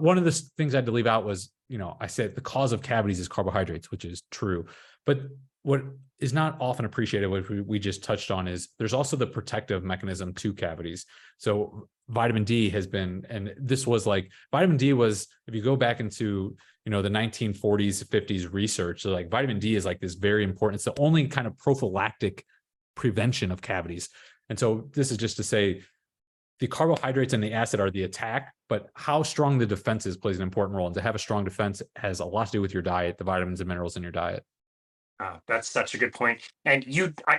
One of the things I had to leave out was, I said the cause of cavities is carbohydrates, which is true. But what is not often appreciated, what we just touched on, is there's also the protective mechanism to cavities. So vitamin D has been, and this was like, vitamin D was, if you go back into, the 1940s, 50s research, so like vitamin D is like this very important, it's the only kind of prophylactic prevention of cavities. And so this is just to say, the carbohydrates and the acid are the attack, but how strong the defense is plays an important role. And to have a strong defense has a lot to do with your diet, the vitamins and minerals in your diet. Oh, that's such a good point. And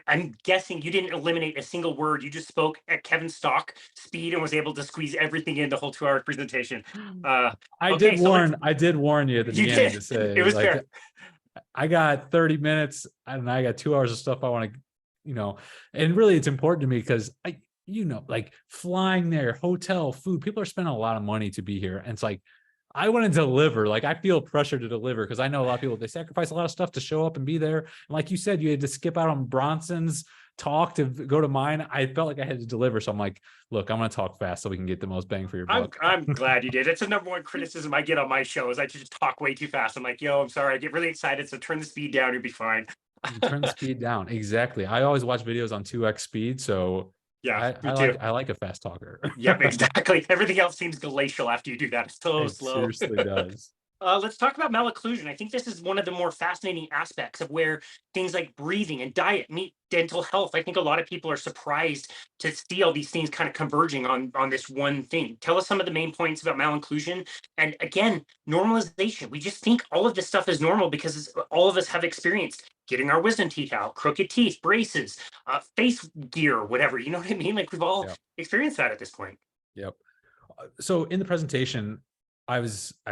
I'm guessing you didn't eliminate a single word. You just spoke at Kevin Stock speed and was able to squeeze everything in the whole 2 hour presentation. I Okay, did so warn you at the you beginning did. to It say, was like, fair. I got 30 minutes and I got 2 hours of stuff I want to, and really it's important to me because like flying there, hotel, food, people are spending a lot of money to be here. And it's like, I want to deliver. Like, I feel pressure to deliver because I know a lot of people, they sacrifice a lot of stuff to show up and be there. And like you said, you had to skip out on Bronson's talk to go to mine. I felt like I had to deliver. So I'm like, look, I'm going to talk fast so we can get the most bang for your buck. I'm glad you did. It's the number one criticism I get on my show is I just talk way too fast. I'm like, yo, I'm sorry, I get really excited, so turn the speed down, you'll be fine. You turn the speed down. Exactly. I always watch videos on 2x speed. So Yeah, I, me I too. like I like a fast talker. Yep, exactly. Everything else seems glacial after you do that. It's so It slow. seriously does. Let's talk about malocclusion. I think this is one of the more fascinating aspects of where things like breathing and diet meet dental health. I think a lot of people are surprised to see all these things kind of converging on this one thing. Tell us some of the main points about malocclusion. And again, normalization. We just think all of this stuff is normal because all of us have experienced getting our wisdom teeth out, crooked teeth, braces, face gear, whatever. You know what I mean? Like we've all Yep. experienced that at this point. Yep. So in the presentation, I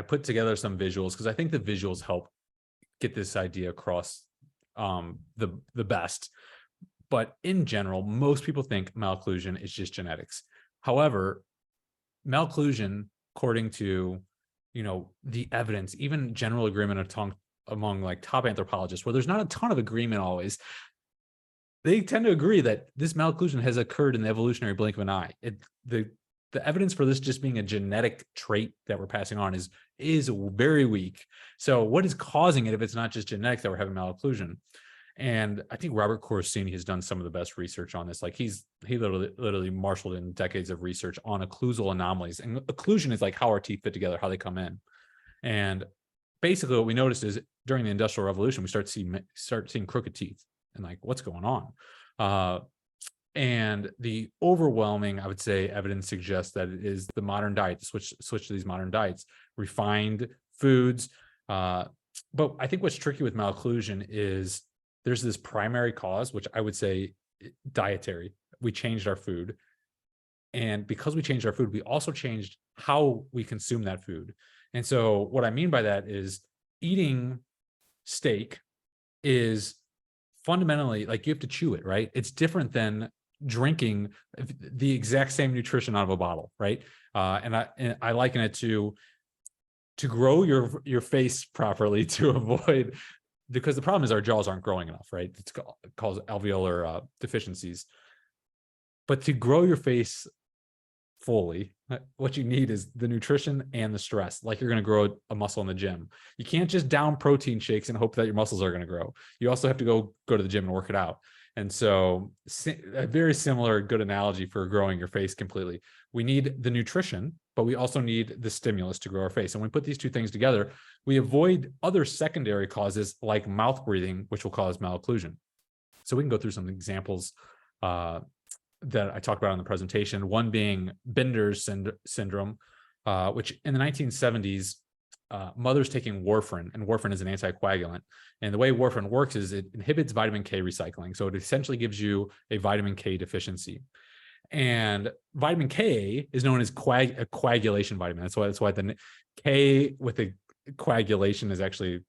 put together some visuals because I think the visuals help get this idea across the best. But in general, most people think malocclusion is just genetics. However, malocclusion, according to the evidence, even general agreement among like top anthropologists, where there's not a ton of agreement always, they tend to agree that this malocclusion has occurred in the evolutionary blink of an eye. The evidence for this just being a genetic trait that we're passing on is very weak. So what is causing it if it's not just genetics that we're having malocclusion? And I think Robert Corsini has done some of the best research on this. Like he literally marshaled in decades of research on occlusal anomalies. And occlusion is like how our teeth fit together, how they come in. And basically what we noticed is during the Industrial Revolution, we start seeing crooked teeth and like, what's going on? And the overwhelming, I would say, evidence suggests that it is the modern diet, to switch to these modern diets, refined foods. But I think what's tricky with malocclusion is there's this primary cause, which I would say dietary. We changed our food. And because we changed our food, we also changed how we consume that food. And so what I mean by that is eating steak is fundamentally like you have to chew it, right? It's different than drinking the exact same nutrition out of a bottle, right? And I liken it to grow your face properly to avoid, because the problem is our jaws aren't growing enough, right? It's called alveolar deficiencies. But to grow your face fully, what you need is the nutrition and the stress, like you're going to grow a muscle in the gym. You can't just down protein shakes and hope that your muscles are going to grow. You also have to go to the gym and work it out. And so a very similar good analogy for growing your face completely. We need the nutrition, but we also need the stimulus to grow our face. And when we put these two things together, we avoid other secondary causes like mouth breathing, which will cause malocclusion. So we can go through some examples that I talked about in the presentation, one being Binder's syndrome, which in the 1970s, mothers taking warfarin, and warfarin is an anticoagulant. And the way warfarin works is it inhibits vitamin K recycling. So it essentially gives you a vitamin K deficiency. And vitamin K is known as a coagulation vitamin. That's why the K with the coagulation is actually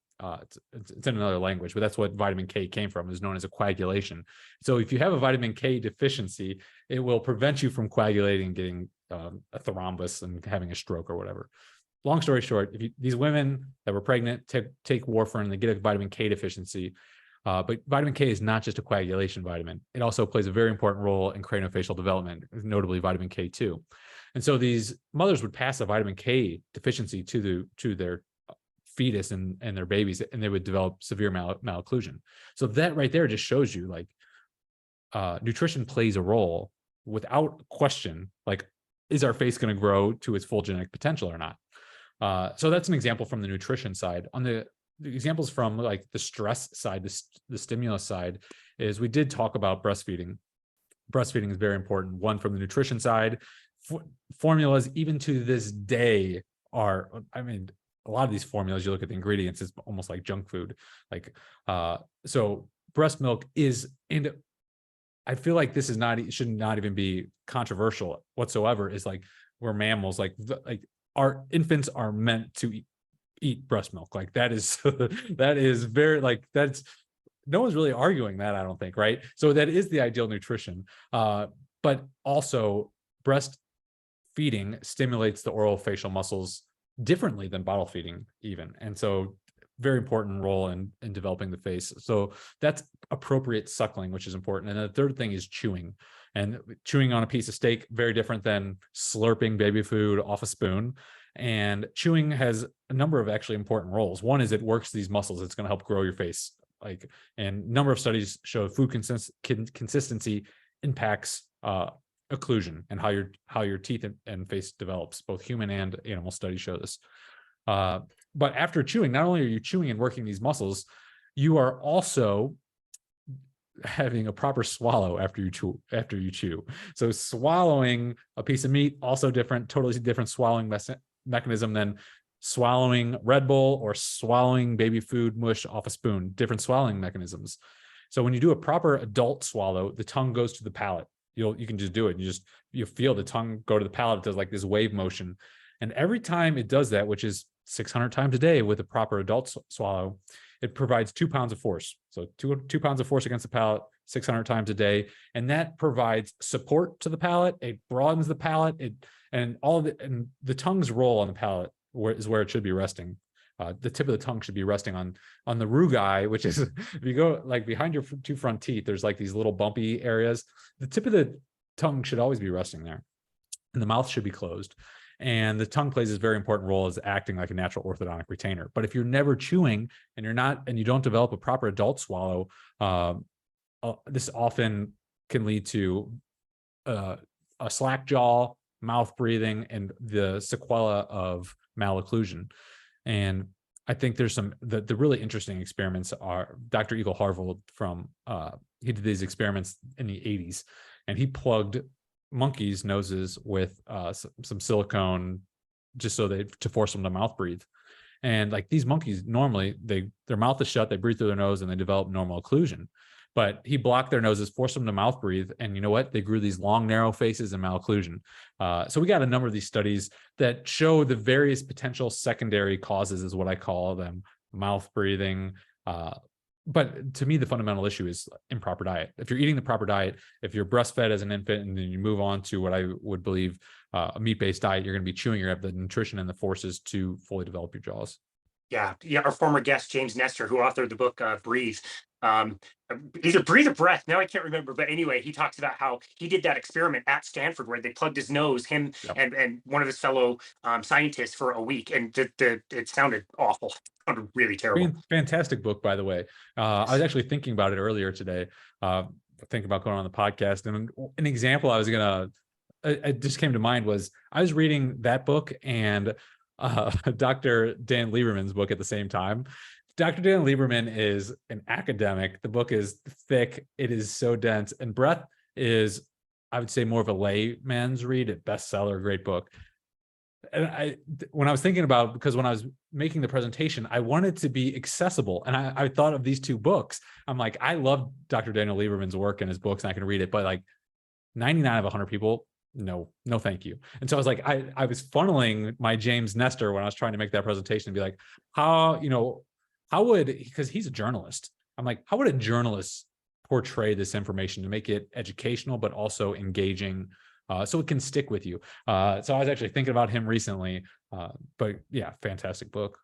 it's in another language, but that's what vitamin K came from, is known as a coagulation. So if you have a vitamin K deficiency, it will prevent you from coagulating and getting a thrombus and having a stroke or whatever. Long story short, these women that were pregnant take warfarin, they get a vitamin K deficiency. But vitamin K is not just a coagulation vitamin. It also plays a very important role in craniofacial development, notably vitamin K2. And so these mothers would pass a vitamin K deficiency to their fetus and their babies, and they would develop severe malocclusion. So that right there just shows you, like, nutrition plays a role without question. Like, is our face going to grow to its full genetic potential or not? So that's an example from the nutrition side. On the examples from like the stress side, the stimulus side, is we did talk about breastfeeding. Breastfeeding is very important. One, from the nutrition side, formulas even to this day are, I mean, a lot of these formulas, you look at the ingredients, it's almost like junk food. Like, so breast milk is, and I feel like this is not, it should not even be controversial whatsoever, is like, we're mammals, like our infants are meant to eat breast milk. Like, that is that is very, like, that's, no one's really arguing that, I don't think, right? So that is the ideal nutrition. But also, breastfeeding stimulates the oral facial muscles differently than bottle feeding even. And so very important role in developing the face. So that's appropriate suckling, which is important. And the third thing is chewing. And chewing on a piece of steak, very different than slurping baby food off a spoon. And chewing has a number of actually important roles. One is it works these muscles. It's going to help grow your face. Like, and number of studies show food consistency impacts occlusion and how your teeth and face develops. Both human and animal studies show this. But after chewing, not only are you chewing and working these muscles, you are also having a proper swallow after you chew. So swallowing a piece of meat, also different, totally different swallowing mechanism than swallowing Red Bull or swallowing baby food mush off a spoon. Different swallowing mechanisms. So when you do a proper adult swallow, the tongue goes to the palate. You can just do it. You feel the tongue go to the palate. It does like this wave motion. And every time it does that, which is 600 times a day with a proper adult swallow, it provides 2 pounds of force. So two pounds of force against the palate 600 times a day. And that provides support to the palate. It broadens the palate. And the tongue's role on the palate is where it should be resting. The tip of the tongue should be resting on the rugae, which is, if you go like behind your 2 front teeth, there's like these little bumpy areas. The tip of the tongue should always be resting there, and the mouth should be closed. And the tongue plays a very important role as acting like a natural orthodontic retainer. But if you're never chewing and you don't develop a proper adult swallow, this often can lead to a slack jaw, mouth breathing, and the sequela of malocclusion. And I think there's the really interesting experiments are Dr. Eagle Harvold he did these experiments in the 80s, and he plugged monkeys' noses with some silicone just to force them to mouth breathe. And like, these monkeys, normally their mouth is shut, they breathe through their nose, and they develop normal occlusion. But he blocked their noses, forced them to mouth breathe, and you know what? They grew these long, narrow faces and malocclusion. So we got a number of these studies that show the various potential secondary causes, is what I call them, mouth breathing. But to me, the fundamental issue is improper diet. If you're eating the proper diet, if you're breastfed as an infant, and then you move on to what I would believe a meat-based diet, you're going to be chewing, you have the nutrition and the forces to fully develop your jaws. Yeah. Our former guest, James Nestor, who authored the book Breathe, either Breathe or Breath. Now I can't remember, but anyway, he talks about how he did that experiment at Stanford where they plugged his nose, him Yep. and one of his fellow scientists, for a week, and it sounded awful. It sounded really terrible. Fantastic book, by the way. I was actually thinking about it earlier today, thinking about going on the podcast. And an example it just came to mind was, I was reading that book and Dr. Dan Lieberman's book at the same time. Dr. Dan Lieberman is an academic. The book is thick. It is so dense. And Breath is, I would say, more of a layman's read, a bestseller, great book. And when I was thinking about, because when I was making the presentation, I wanted to be accessible. And I thought of these 2 books. I'm like, I love Dr. Daniel Lieberman's work and his books, and I can read it, but like 99 of 100 people, no, thank you. And so I was like, I was funneling my James Nestor when I was trying to make that presentation and be like, how would, because he's a journalist, I'm like, how would a journalist portray this information to make it educational, but also engaging, so it can stick with you? So I was actually thinking about him recently, but yeah, fantastic book.